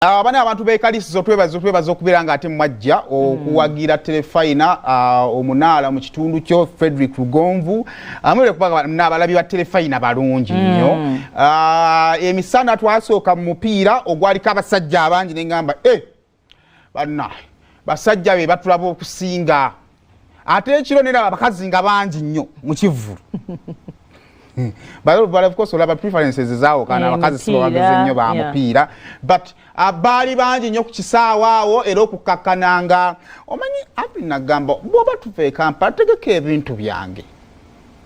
Bana abantu be Kaliisizo twebaza okubeera nga ate mwajja okuwagira telefayina omunaala mu kitundu kyo Frederick Lugonvu amule kubaga n'abalabi ba telefayina balungi nnyo. Emisana twasooka mu mupiira ogwaliko abasajja abangi ne ngamba banna basajja be batulaba okusinga ate ekiro nera abakazi nga bangi nnyo mu kivvulu. But of course olaba preferences zaawo kana abakazi sibo bageze nnyo ba mupiira but abali bangi nnyo ku kisaawa awo era okukakkananga omanyi api nagamba bwoba tuve Kampala tegeka ebintu byange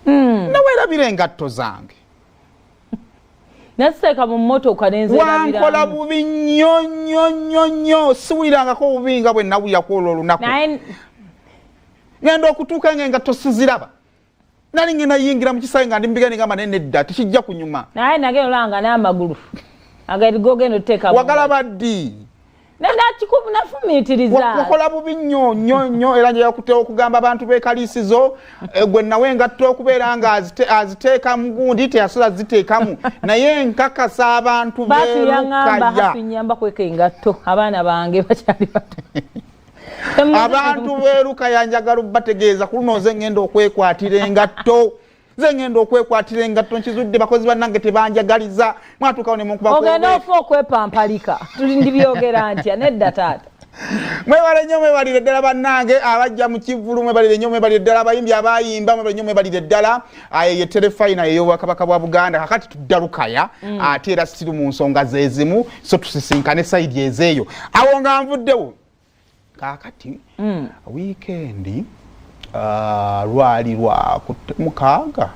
nawerabira engatto zange naseka mu mmotoka nenzerabira wankola bubi nnyo siwulirangako bubi nga bwe nawulirako olwo olunaku ngenda okutuuka ng'engatto siziraba nali ngena yingira mu kisawe nga ndi mbigani ngamba nedda tikijja kunyuma naye nageno langa n'amagulu agagogeno teka wagala baddi nenda kikubu nafumitiriza wakola bubi nnyo era nje yakuteeka okugamba abantu be Kaliisizo gwe nawe ngatto okubeera nga aziteeka mu gundi teyasola ziteekamu naye nkakasa abantu beerukaya nyamba kweka engatto abaana bange bakyali bato abantu beeruka yanjagala bategeeza kunoze ngenda okwekwatira engatto zengenda okwekwatira engatto nkizudde bakozi bannange tebanjagaliza mwatukawo ne munkuba ogenda ofa okwepampalika tulindi byogera ntya nedda taata mwebale nnyo mwebalire ddala bannange abajja mu kivvulu mwebalire nnyo mwebalire ddala abayimbi abayimba mwebale nnyo mwebalire ddala ye telefayina ey'obwakabaka bwa Buganda kakati tudda Lukaya ate era sitiri mu nsonga zezimu so tusisinkane sayidi ezeeyo awo nga nvuddewo kakati weekend lwali lwa mukaaga